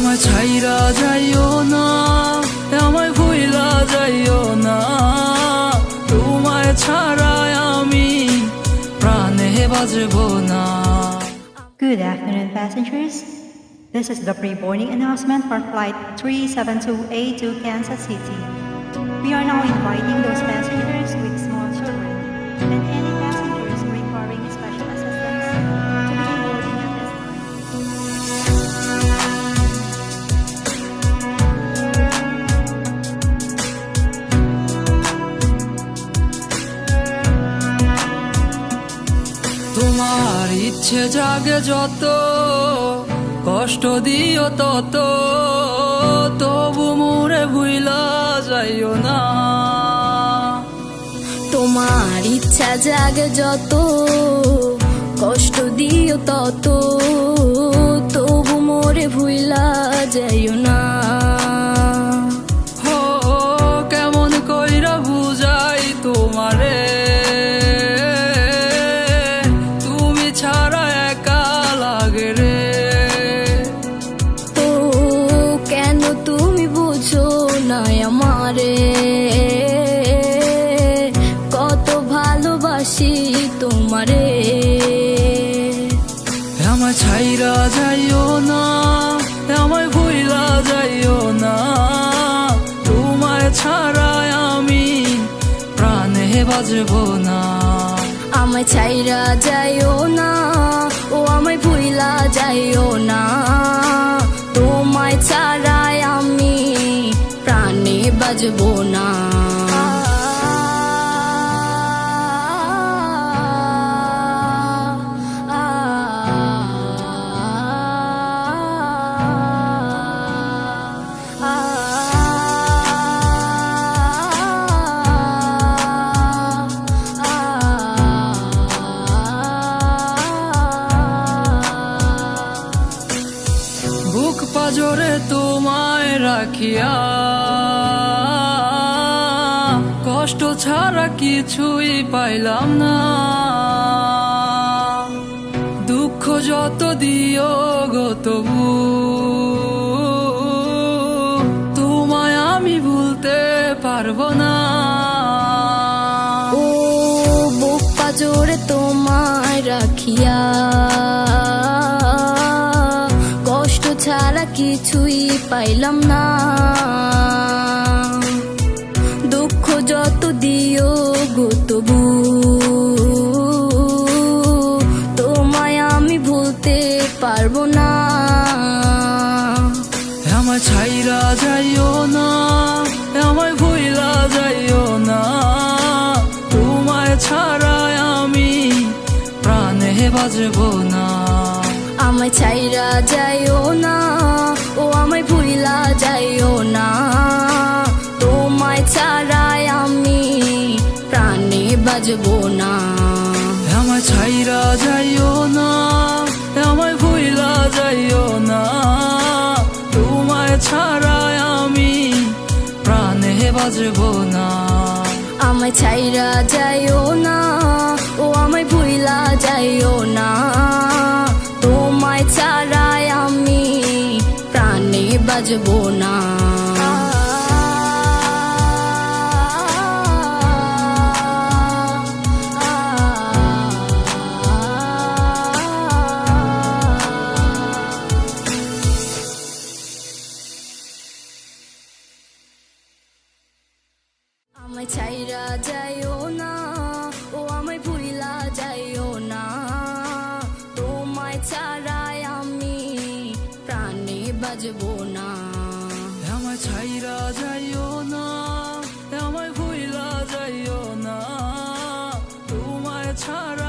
আমায় ছাইরা যাইও না, আমায় ভুইলা যাইও না, তোমায় ছাড়া আমি প্রাণে বাজবো না। Good afternoon, passengers. This is the pre-boarding announcement for Flight 372A to Kansas City. We are now inviting those passengers with small children and any passengers requiring special assistance to begin boarding at this time. তোমার ইচ্ছে জাগে যত, কষ্ট দিও তত, তবু মোরে ভুইলা যাইও না। তোমার ইচ্ছা জাগে যত, কষ্ট দিও তত, তবু মোরে ভুইলা যাইও না। হো কেমন কইরা বুঝাই তোমারে, তুমি ছাড়া একা লাগে রে। তো কেন তুমি বুঝো না আমারে, কত ভালোবাসি তোমারে। আমায় ছাইরা যাইও না, আমায় ভুইলা যাইও না, তোমায় ছাড়া আমি প্রাণে বাজবো না। আমায় ছাইরা যাইও না, ও আমায় ভুইলা যাইও না, তোমায় ছাড়া আমি প্রাণে বাজবো না। বুক পাজরে তোমায় রাখিয়া, কষ্ট ছাড়া কিছুই পাইলাম না। দুঃখ যত দিও গো তবু তোমায় আমি ভুলতে পারবো না। ও বুক পাজরে তোমায় রাখিয়া, কষ্ট ছাড়া কিছুই পাইলাম না। দুঃখ যত দিও গো তবু তোমায় আমি ভুলতে পারবো না। আমায় ছাইরা যাইও না, আমায় ভুইলা যাইও না, তোমায় ছাড়া আমি প্রাণে বাজবো না। আমায় ছাইরা যাইও না, ও আমায় ভুইলা যাইও না, তোমায় ছাড়া আমি প্রাণে বাজবো না। আমায় ছাইরা যাইও না, আমায় ভুইলা যাইও না, তোমায় ছাড়া আমি প্রাণে বাজবো না। আমায় ছাইরা যাইও না, ও আমায় ভুইলা যাইও না, তোমায় ছাড়া আমি প্রাণে বাজবো না। আমায় ছাইরা যাইও না, ও আমায় ভুইলা যাইও না, তোমায় ছাড়া আমি প্রাণে বাজবো না। আমায় ছাইরা যাইও না, আমায় ভুইলা যাইও না, তোমায় ছাড়া